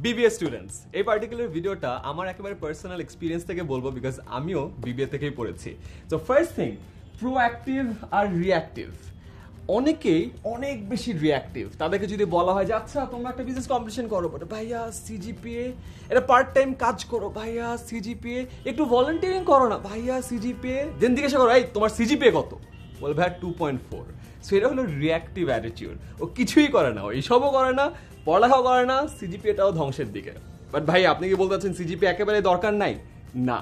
BBA students, এই particular ভিডিওটা আমার একেবারে পার্সোনাল এক্সপিরিয়েন্স থেকে বলবো, বিকজ আমিও বিবিএ থেকেই পড়েছি। তো ফার্স্ট থিং, প্রোঅ্যাক্টিভ আর রিঅ্যাক্টিভ। অনেকেই অনেক বেশি রিঅ্যাক্টিভ। তাদেরকে যদি বলা হয় যে আচ্ছা তোমরা একটা বিজনেস কম্পিটিশন করো, বলে ভাইয়া সিজিপিএ, এটা পার্ট টাইম কাজ করো ভাইয়া সিজিপিএ, একটু ভলান্টিয়ারিং করো না ভাইয়া সিজিপিএ, দেন জিজ্ঞাসা করো এই তোমার সিজিপিএ কত, বলে ভাইয়া 2.4। সো এটা হলো রিঅ্যাক্টিভ অ্যাটিটিউড। ও কিছুই করে না, ও এইসবও করে না, পড়ালেখাও করে না, সিজিপিএটাও ধ্বংসের দিকে। বাট ভাই আপনি কি বলতে চাচ্ছেন সিজিপিএ একেবারে দরকার নাই? না,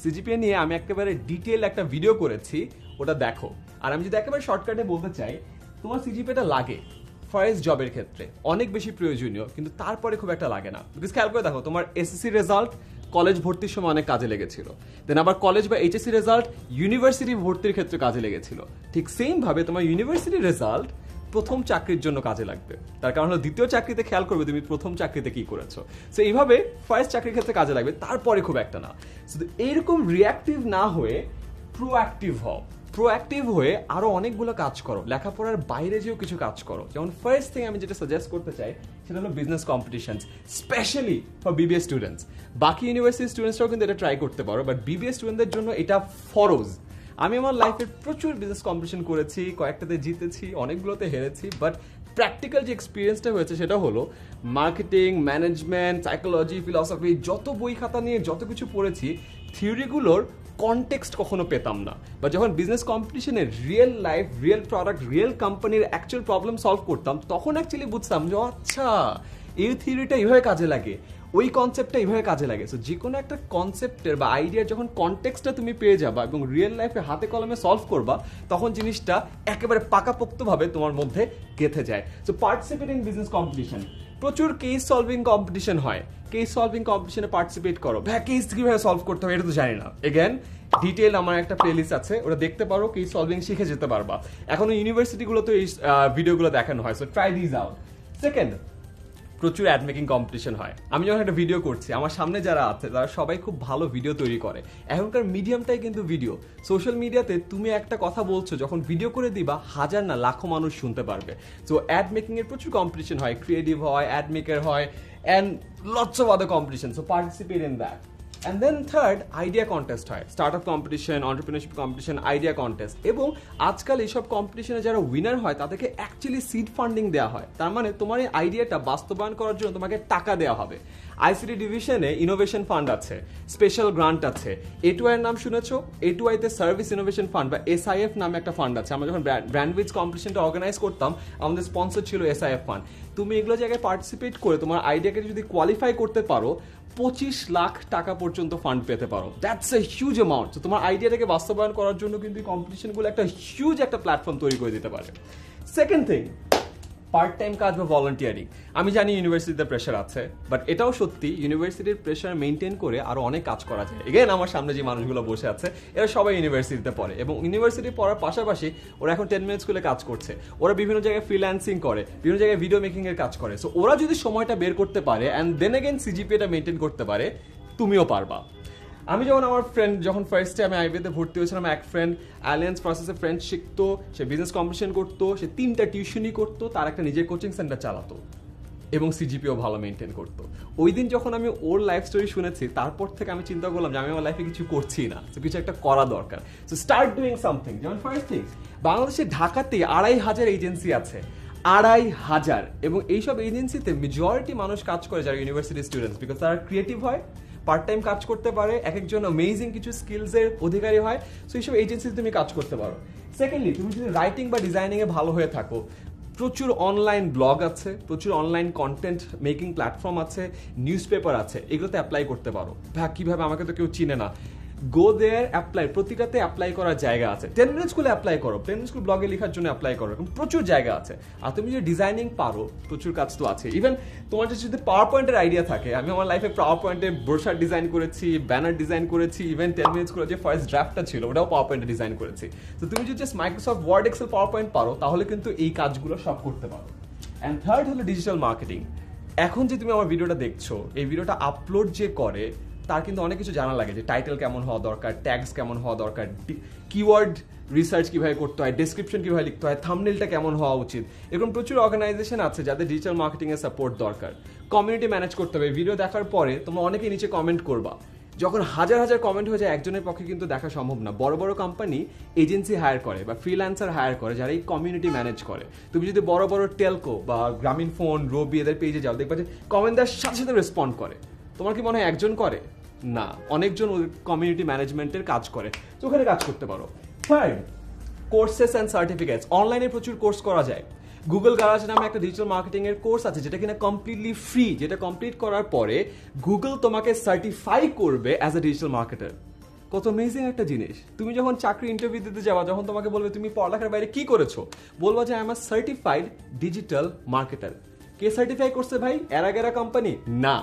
সিজিপিএ নিয়ে আমি একেবারে ডিটেল একটা ভিডিও করেছি, ওটা দেখো। আর আমি যদি একেবারে শর্টকাটে বলতে চাই, তোমার সিজিপিএটা লাগে ফার্স্ট জবের ক্ষেত্রে, অনেক বেশি প্রয়োজনীয়, কিন্তু তারপরে খুব একটা লাগে না। বিকজ খেয়াল করে দেখো, তোমার এসএসসি রেজাল্ট কলেজ ভর্তির সময় অনেক কাজে লেগেছিল, দেন আবার কলেজ বা এইচএসসি রেজাল্ট ইউনিভার্সিটি ভর্তির ক্ষেত্রে কাজে লেগেছিল। ঠিক সেম ভাবে তোমার ইউনিভার্সিটি রেজাল্ট প্রথম চাকরির জন্য কাজে লাগবে। তার কারণ হলো দ্বিতীয় চাকরিতে খেয়াল করবে তুমি প্রথম চাকরিতে কি করেছো। সো এইভাবে ফার্স্ট চাকরির ক্ষেত্রে কাজে লাগবে, তারপরে খুব একটা না। এইরকম রিঅ্যাক্টিভ না হয়ে প্রোঅ্যাক্টিভ হও। প্রোঅ্যাক্টিভ হয়ে আরো অনেকগুলো কাজ করো, লেখাপড়ার বাইরে যেও কিছু কাজ করো। যেমন ফার্স্ট থিং আমি যেটা সাজেস্ট করতে চাই সেটা হলো business competitions, specially for BBA students. বাকি ইউনিভার্সিটি স্টুডেন্টসরাও কিন্তু এটা ট্রাই করতে পারো, বাট বিবিএ স্টুডেন্টদের জন্য এটা ফরজ। আমি আমার লাইফে প্রচুর বিজনেস কম্পিটিশন করেছি, কয়েকটাতে জিতেছি, অনেকগুলোতে হেরেছি, বাট প্র্যাকটিক্যাল যে এক্সপিরিয়েন্সটা হয়েছে সেটা হলো মার্কেটিং, ম্যানেজমেন্ট, সাইকোলজি, ফিলসফি, যত বই খাতা নিয়ে যত কিছু পড়েছি, থিওরিগুলোর কনটেক্সট কখনো পেতাম না। বা যখন বিজনেস কম্পিটিশনে real life, real product, real কোম্পানির অ্যাকচুয়াল প্রবলেম সলভ করতাম, তখন অ্যাকচুয়ালি বুঝতাম যে আচ্ছা এই থিওরিটা এইভাবে কাজে লাগে, ওই কনসেপ্টটা এইভাবে কাজে লাগে। সো যে কোনো একটা কনসেপ্টের বা আইডিয়ার যখন কনটেক্সটটা তুমি পেয়ে যাবা এবং রিয়েল লাইফে হাতে কলমে সলভ করবা, তখন জিনিসটা একেবারে পাকাপোক্তভাবে তোমার মধ্যে গেঁথে যায়। So participate in business competition. প্রচুর কেস সলভিং কম্পিটিশন হয়, কেস সলভিং কম্পিটিশনে পার্টিসিপেট করো। ভাই কেস কিভাবে সলভ করতে হবে এটা তো জানি না, এগেন ডিটেল আমার একটা প্লেলিস্ট আছে, ওটা দেখতে পারো, কেস সলভিং শিখে যেতে পারবা। এখনো ইউনিভার্সিটিগুলোতে এই ভিডিওগুলো দেখানো হয়, so try this out. Second, প্রচুর অ্যাড মেকিং কম্পিটিশন হয়। আমি যখন একটা ভিডিও করছি, আমার সামনে যারা আছে তারা সবাই খুব ভালো ভিডিও তৈরি করে। এখনকার মিডিয়ামটাই কিন্তু ভিডিও। সোশ্যাল মিডিয়াতে তুমি একটা কথা বলছো, যখন ভিডিও করে দিবা হাজার না লাখো মানুষ শুনতে পারবে। সো অ্যাড মেকিং এর প্রচুর কম্পিটিশন হয়, ক্রিয়েটিভ হয়, অ্যাড মেকার হয়, and lots of other competition. So participate in that. And then third, idea contest হয়, startup competition, entrepreneurship competition, idea contest. এবং আজকাল এইসব কম্পিটিশনে যারা উইনার হয় তাদেরকে অ্যাকচুয়ালি সিড ফান্ডিং দেওয়া হয়। তার মানে তোমার এই আইডিয়াটা বাস্তবায়ন করার জন্য তোমাকে টাকা দেওয়া হবে। আইসিটি ডিভিশনে ইনোভেশন ফান্ড আছে, স্পেশাল গ্রান্ট আছে। A2I এর নাম শুনেছো? A2I তে সার্ভিস ইনোভেশন ফান্ড বা SIF নামে একটা ফান্ড আছে। আমরা যখন ব্র্যান্ডউইচ কম্পিটিশনটা অর্গানাইজ করতাম, আমাদের স্পন্সর ছিল SIF ফান্ড। তুমি এগুলো জায়গায় পার্টিসিপেট করে তোমার আইডিয়াকে যদি কোয়ালিফাই করতে পারো, 25 লাখ টাকা পর্যন্ত ফান্ড পেতে পারো। That's a huge amount. তো তোমার আইডিয়াটাকে বাস্তবায়ন করার জন্য কিন্তু এই কম্পিটিশনগুলো একটা হিউজ একটা প্ল্যাটফর্ম তৈরি করে দিতে পারে। সেকেন্ড থিং, পার্ট টাইম কাজ বা ভলান্টিয়ারিং। আমি জানি ইউনিভার্সিটিতে প্রেশার আছে, বাট এটাও সত্যি ইউনিভার্সিটির প্রেশার মেনটেন করে আরো অনেক কাজ করা যায়। এগেন আমার সামনে যে মানুষগুলো বসে আছে এরা সবাই ইউনিভার্সিটিতে পড়ে, এবং ইউনিভার্সিটি পড়ার পাশাপাশি ওরা এখন 10 মিনিট স্কুলে কাজ করছে, ওরা বিভিন্ন জায়গায় ফ্রিল্যান্সিং করে, বিভিন্ন জায়গায় ভিডিও মেকিং এর কাজ করে। সো ওরা যদি সময়টা বের করতে পারে অ্যান্ড দেন এগেন সিজিপিএটা মেনটেন করতে পারে, তুমিও পারবা। আমি যখন আমার ফ্রেন্ড, যখন ফার্স্টে আমি আইবিএতে ভর্তি হয়েছিলাম, এক ফ্রেন্ড অ্যালিয়েন্স প্রসেসে ফ্রেন্ড শিখতো, সে বিজনেস কম্পিটিশন করতো, সে 3টা টিউশনই করতো, তার একটা নিজের কোচিং সেন্টার চালাতো এবং সিজিপিও ভালো মেনটেন করতো। ওই দিন যখন আমি ওর লাইফ স্টোরি শুনেছি, তারপর থেকে আমি চিন্তা করলাম যে আমি আমার লাইফে কিছু করছি না, তো কিছু একটা করা দরকার। So start doing something. যেমন ফার্স্ট থিং, বাংলাদেশে ঢাকাতে 2,500 এজেন্সি আছে, 2,500। এবং এইসব এজেন্সিতে মেজরিটি মানুষ কাজ করে যারা ইউনিভার্সিটি স্টুডেন্টস, বিকজ তারা ক্রিয়েটিভ হয়, পার্ট টাইম কাজ করতে পারে, এক একজন অ্যামেজিং কিছু স্কিলসের অধিকারী হয়। সো এইসব এজেন্সিতে তুমি কাজ করতে পারো। সেকেন্ডলি, তুমি যদি রাইটিং বা ডিজাইনিংয়ে ভালো হয়ে থাকো, প্রচুর অনলাইন ব্লগ আছে, প্রচুর অনলাইন কন্টেন্ট মেকিং প্ল্যাটফর্ম আছে, নিউজ পেপার আছে, এগুলোতে অ্যাপ্লাই করতে পারো। ভাই কীভাবে, আমাকে তো কেউ চিনে না। গো দেয়ার, অ্যাপ্লাই, প্রতিটাতে অ্যাপ্লাই করার জায়গা আছে। 10 মিনিট স্কুলে অ্যাপ্লাই করো, 10 মিনিট স্কুল ব্লগে লেখার জন্য অ্যাপ্লাই করো, এরকম প্রচুর জায়গা আছে। আর তুমি যদি ডিজাইনিং পারো, প্রচুর কাজ তো আছে। ইভেন তোমার যদি পাওয়ার পয়েন্টের আইডিয়া থাকে, আমি আমার লাইফে পাওয়ার পয়েন্টে ব্রোশার ডিজাইন করেছি, ব্যানার ডিজাইন করেছি, ইভেন 10 মিনিট স্কুলে যে ফার্স্ট ড্রাফটটা ছিল ওটাও পাওয়ার পয়েন্টে ডিজাইন করেছি। তো তুমি যদি just Microsoft Word, Excel, PowerPoint পারো, তাহলে কিন্তু এই কাজগুলো সব করতে পারো। অ্যান্ড থার্ড হলো ডিজিটাল মার্কেটিং। এখন যে তুমি আমার ভিডিওটা দেখছো, এই ভিডিওটা আপলোড যে করে তার কিন্তু অনেক কিছু জানা লাগে, যে টাইটেল কেমন হওয়া দরকার, ট্যাগস কেমন হওয়া দরকার, কিওয়ার্ড রিসার্চ কিভাবে করতে হয়, ডেসক্রিপশন কিভাবে লিখতে হয়, থাম্বনেলটা কেমন হওয়া উচিত। এরকম প্রচুর অর্গানাইজেশন আছে যাদের ডিজিটাল মার্কেটিং এর সাপোর্ট দরকার। কমিউনিটি ম্যানেজ করতে হবে। ভিডিও দেখার পরে তোমরা অনেকেই নিচে কমেন্ট করবা, যখন হাজার হাজার কমেন্ট হয়ে যায় একজনের পক্ষে কিন্তু দেখা সম্ভব না। বড় বড় কোম্পানি এজেন্সি হায়ার করে বা ফ্রিল্যান্সার হায়ার করে যারা এই কমিউনিটি ম্যানেজ করে। তুমি যদি বড় বড় টেলকো বা গ্রামীণ ফোন, রবি এদের পেজে যাও, দেখবা যে কমেন্ট দেওয়ার সাথে সাথে রেসপন্ড করে। তোমার কি মনে হয় একজন করে? না, অনেকজন কমিউনিটি ম্যানেজমেন্টের কাজ করে, তো ওখানে কাজ করতে পারো। Third, courses and certificates. অনলাইনে প্রচুর কোর্স করা যায়। গুগল গারাজ নামে একটা ডিজিটাল মার্কেটিং এর কোর্স আছে যেটা কিনা কমপ্লিটলি ফ্রি, যেটা কমপ্লিট করার পরে গুগল তোমাকে সার্টিফাই করবে অ্যাজ এ ডিজিটাল মার্কেটার। কত অ্যামেজিং একটা জিনিস। তুমি যখন চাকরি ইন্টারভিউ দিতে যাবা, যখন তোমাকে বলবে তুমি পড়ালেখার বাইরে কি করেছো, বলবা যে I am a certified digital marketer. K certify করছে ভাই? এরা কোম্পানি না,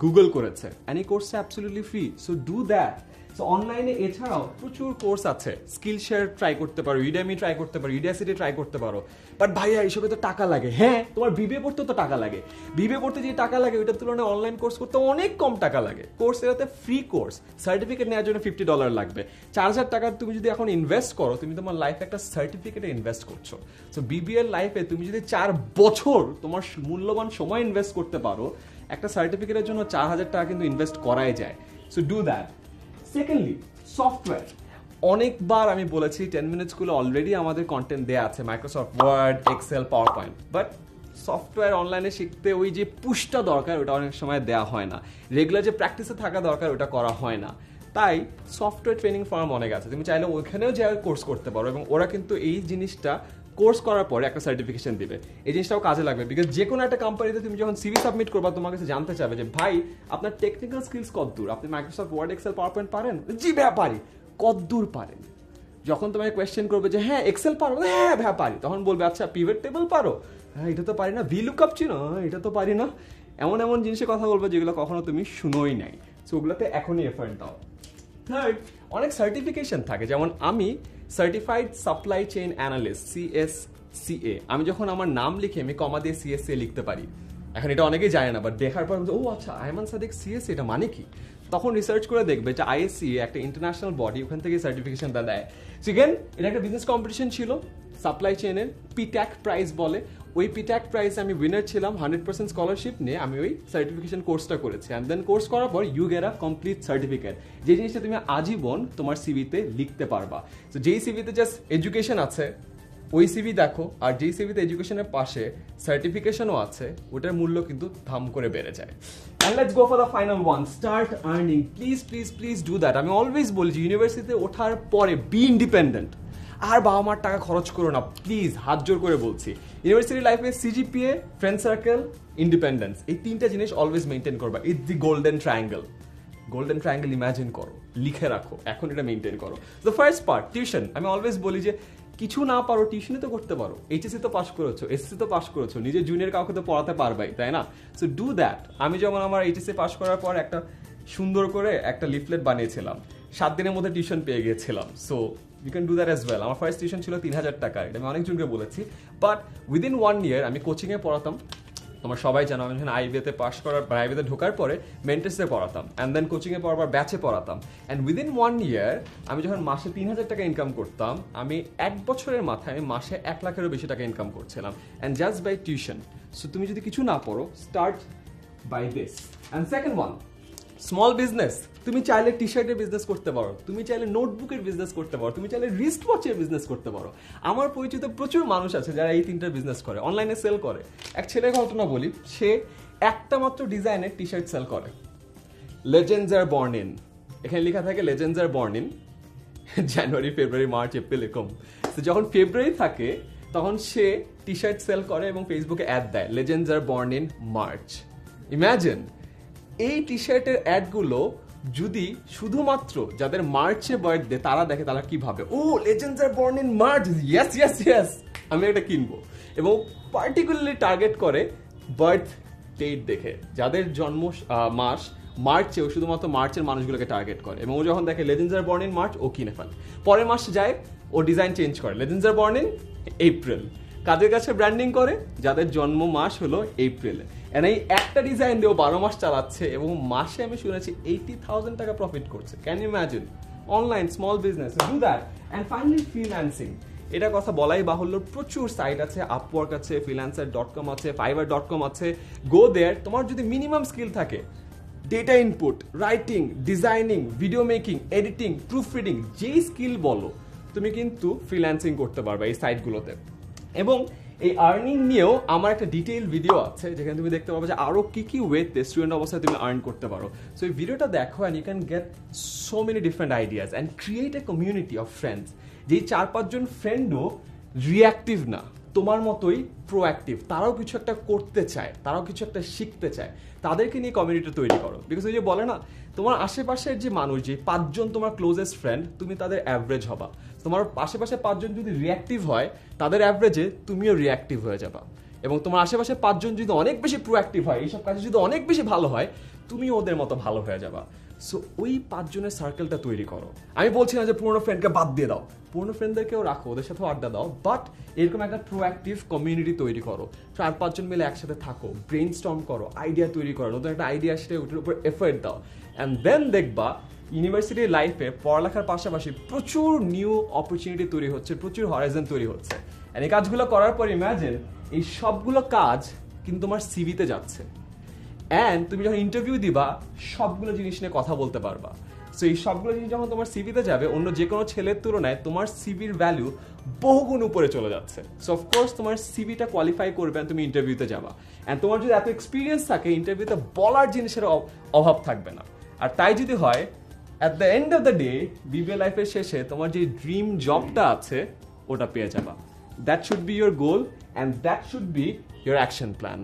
গুগল করেছে। অ্যান্ড এই কোর্সটা absolutely free, so do that. So অনলাইনে এছাড়াও প্রচুর কোর্স আছে। স্কিল শেয়ার ট্রাই করতে পারো, ইডামি ট্রাই করতে পারো, ইডাসিটি ট্রাই করতে পারো। বাট ভাইয়া এইসবে তো টাকা লাগে। হ্যাঁ, তোমার বিবিএ পড়তে তো টাকা লাগে। বিবিএ পড়তে যে টাকা লাগে ওইটার তুলনায় অনলাইন কোর্স করতে অনেক কম টাকা লাগে। কোর্স এটাতে ফ্রি কোর্স, সার্টিফিকেট নেওয়ার জন্য $50 লাগবে। 4000 টাকা তুমি যদি এখন ইনভেস্ট করো, তুমি তোমার লাইফে একটা সার্টিফিকেটে ইনভেস্ট করছো। সো বিবিএ লাইফে তুমি যদি 4 বছর তোমার মূল্যবান সময় ইনভেস্ট করতে পারো, একটা সার্টিফিকেটের জন্য 4000 টাকা কিন্তু ইনভেস্ট করাই যায়। So do that. Secondly, software. অনেকবার আমি বলেছি 10 মিনিটসগুলো অলরেডি আমাদের কন্টেন্ট দেয়া আছে, Microsoft Word, Excel, PowerPoint. But software অনলাইনে শিখতে ওই যে পুশটা দরকার ওটা অনেক সময় দেওয়া হয় না। রেগুলার যে প্র্যাকটিসে থাকা দরকার ওটা করা হয় না। তাই সফটওয়্যার ট্রেনিং ফার্ম অনেক আছে, তুমি চাইলে ওইখানেও যে কোর্স করতে পারো, এবং ওরা কিন্তু এই জিনিসটা কোর্স করার পরে একটা সার্টিফিকেশন দিবে। এই জিনিসটাও কাজে লাগবে, বিকজ যে কোনো একটা কোম্পানিতে তুমি যখন সিভি সাবমিট করবা, তোমার কাছে জানতে চাবে যে ভাই আপনার টেকনিক্যাল স্কিলস কতদূর, আপনি Microsoft Word, Excel, PowerPoint পারেন? জি ভাইয়া পারি। কতদূর পারেন? যখন তোমাকে কোয়েশ্চেন করবে যে হ্যাঁ এক্সেল পারো, হ্যাঁ ভাইয়া পারি, তখন বলবে আচ্ছা পিভট টেবল পারো? হ্যাঁ এটা তো পারি না। VLOOKUP চিনো? এটা তো পারি না। এমন এমন জিনিসের কথা বলবে যেগুলো কখনো তুমি শুনোই নাই। সো ওগুলোতে এখনই এফার্ট দাও। থার্ড, অনেক সার্টিফিকেশন থাকে, যেমন আমি certified supply chain analyst, CSCA। আমি যখন আমার নাম লিখে আমি কমা দিয়ে CSCA লিখতে পারি। এখন এটা অনেকেই জানে না, বাট দেখার পর ও আচ্ছা আয়মান সাদিক CSCA, এটা মানে কি? তখন রিসার্চ করে দেখবে যে ISCA একটা ইন্টারন্যাশনাল বডি, ওখান থেকে সার্টিফিকেশনটা দেয়। সেকেন্ড, এটা একটা বিজনেস কম্পিটিশন ছিল সাপ্লাই চেইনের, PTAC প্রাইজ বলে। ওই PTAC প্রাইজে আমি উইনার ছিলাম। 100% স্কলারশিপ নিয়ে আমি ওই সার্টিফিকেশন কোর্সটা করেছি। অ্যান্ড দেন কোর্স করার পর you get a complete certificate, যে জিনিসটা তুমি আজীবন তোমার সিভিতে লিখতে পারবা। তো যেই সিভিতে জাস্ট এডুকেশন আছে ওই সিভি দেখো, আর যেই সিভিতে এডুকেশনের পাশে সার্টিফিকেশনও আছে, ওটার মূল্য কিন্তু ধাম করে বেড়ে যায়। And let's go for the final one, start earning. Please do that. আমি অলওয়েজ বলি যে ইউনিভার্সিটিতে ওঠার পরে বি ইন্ডিপেন্ডেন্ট। আর বাবা মার টাকা খরচ করো না প্লিজ, হাত জোর করে বলছি। ইউনিভার্সিটি লাইফে CGPA, ফ্রেন্ড সার্কেল, ইন্ডিপেন্ডেন্স, এই 3টা জিনিস অলওয়েজ মেনটেন করবা। It's the golden triangle. Golden triangle imagine করো, লিখে রাখো, এখন এটা মেনটেন করো। The first part, tuition. আমি অলওয়েজ বলি যে কিছু না পারো টিউশনই তো করতে পারো। HSC তো পাস করেছো, SSC তো পাস করেছো, নিজের জুনিয়র কাউকে তো পড়াতে পারবাই, তাই না? So do that. আমি যেমন আমার HSC পাস করার পর একটা সুন্দর করে একটা লিফলেট বানিয়েছিলাম, 7 দিনের মধ্যে টিউশন পেয়ে গিয়েছিলাম। So you can do that as well. আমার ফার্স্ট টিউশন ছিল 3000 টাকা, এটা আমি অনেকজনকে বলেছি। বাট উইদিন 1 ইয়ার আমি কোচিংয়ে পড়াতাম। তোমরা সবাই জানো আমি যখন আইবিতে পাস করার, আইবিতে ঢোকার পরে মেন্টার্সে পড়াতাম, অ্যান্ড দেন কোচিংয়ে পড়াবার ব্যাচে পড়াতাম। অ্যান্ড উইদিন 1 ইয়ার আমি যখন মাসে 3000 টাকা ইনকাম করতাম, আমি 1 বছরের মাথায় আমি মাসে 1 লাখেরও বেশি টাকা ইনকাম করছিলাম, and just by tuition. So তুমি যদি কিছু না পড়ো, start by this. And second one, small business. তুমি চাইলে টি শার্টের বিজনেস করতে পারো, তুমি চাইলে নোটবুকের বিজনেস করতে পারো, তুমি চাইলে রিস্ট ওয়াচের বিজনেস করতে পারো। আমার পরিচিত প্রচুর মানুষ আছে যারা এই 3টার বিজনেস করে, অনলাইনে সেল করে। এক ছেলের ঘটনা বলি, সে একটা মাত্র ডিজাইনের টি শার্ট সেল করে। লেজেন্ডস আর বর্ন ইন, এখানে লেখা থাকে legends are born in January, February, March, April, এরকম। তো যখন ফেব্রুয়ারি থাকে তখন সে টি শার্ট সেল করে এবং ফেসবুকে অ্যাড দেয়, legends are born in March. Imagine, এই টি শার্টের অ্যাডগুলো যদি শুধুমাত্র যাদের মার্চে বার্থডে তারা দেখে, তারা কি ভাবে, ও legends are born in March, yes আমি এটা কিনবো। এবং পার্টিকুলারলি টার্গেট করে বার্থ ডেট দেখে, যাদের জন্ম মাস মার্চেও শুধুমাত্র মার্চের মানুষগুলোকে টার্গেট করে। এবং ও যখন দেখে legends are born in March, ও কিনে ফেলে। পরের মাস যায়, ও ডিজাইন চেঞ্জ করে, legends are born in April. কাদের কাছে ব্র্যান্ডিং করে? যাদের জন্ম মাস হলো এপ্রিলে। এই একটা ডিজাইন দিয়েও 12 মাস চালাচ্ছে এবং মাসে আমি শুনেছি 80,000 টাকা প্রফিট করছে। Can you imagine? Online small business, do that. And finally freelancing. এটা কথা বলাই বাহুল্য, প্রচুর সাইট আছে, আপওয়ার্ক আছে, freelancer.com আছে, fiverr.com আছে, গো দেয়ার। তোমার যদি মিনিমাম স্কিল থাকে, data input, writing, designing, video making, editing, proof reading, যেই স্কিল বলো, তুমি কিন্তু ফ্রিল্যান্সিং করতে পারবে এই সাইটগুলোতে। এবং এই আর্নিং নিয়েও আমার একটা ডিটেইল ভিডিও আছে, যেখানে তুমি দেখতে পাবে যে আরো কি কি ওয়েতে স্টুডেন্ট অবস্থায় তুমি আর্ন করতে পারো। সো এই ভিডিওটা দেখো and you can get so many different ideas and create a community of friends, যেই 4-5 জন ফ্রেন্ডও রিয়াক্টিভ না, তোমার মতোই প্রোঅ্যাক্টিভ, তারাও কিছু একটা করতে চায়, তারাও কিছু একটা শিখতে চায়, তাদেরকে নিয়ে কমিউনিটি তৈরি করো। বিকজ ওই যে বলে না, তোমার আশেপাশের যে মানুষ, যে 5 জন তোমার ক্লোজেস্ট ফ্রেন্ড, তুমি তাদের অ্যাভারেজ হবা। তোমার আশেপাশে 5 জন যদি রিয়াক্টিভ হয়, তাদের অ্যাভারেজে তুমিও রিয়াক্টিভ হয়ে যাবা। এবং তোমার আশেপাশে 5 জন যদি অনেক বেশি প্রোঅ্যাক্টিভ হয়, এইসব কাজে যদি অনেক বেশি ভালো হয়, তুমিও ওদের মতো ভালো হয়ে যাবা। সো ওই 5 জনের সার্কেলটা তৈরি করো। আমি বলছি না যে পুরোনো ফ্রেন্ডকে বাদ দিয়ে দাও, পুরোনো ফ্রেন্ডদেরকেও রাখো, ওদের সাথেও আড্ডা দাও, বাট এরকম একটা প্রোঅ্যাক্টিভ কমিউনিটি তৈরি করো। 4-5 জন মিলে একসাথে থাকো, ব্রেইন স্টর্ম করো, আইডিয়া তৈরি করো, নতুন একটা আইডিয়া আসলে ওটার উপর এফোর্ট দাও, অ্যান্ড দেন দেখবা ইউনিভার্সিটির লাইফে পড়ালেখার পাশাপাশি প্রচুর নিউ অপরচুনিটি তৈরি হচ্ছে, প্রচুর হরাইজন তৈরি হচ্ছে। অ্যান্ড এই কাজগুলো করার পর ইম্যাজিন এই সবগুলো কাজ কিন্তু তোমার সিভিতে যাচ্ছে, অ্যান্ড তুমি যখন ইন্টারভিউ দিবা সবগুলো জিনিস নিয়ে কথা বলতে পারবা। সো এই সবগুলো জিনিস যখন তোমার সিভিতে যাবে, অন্য যে কোনো ছেলের তুলনায় তোমার সিভির ভ্যালু বহুগুণ উপরে চলে যাচ্ছে। সো অফকোর্স তোমার সিভিটা কোয়ালিফাই করবে, তুমি ইন্টারভিউতে যাবা, অ্যান্ড তোমার যদি এত এক্সপিরিয়েন্স থাকে, ইন্টারভিউতে বলার জিনিসের অভাব থাকবে না। আর তাই যদি হয়, at the end of the day BBA লাইফের শেষে তোমার যে ড্রিম জবটা আছে ওটা পেয়ে যাবা। That should be your goal and that should be your action plan.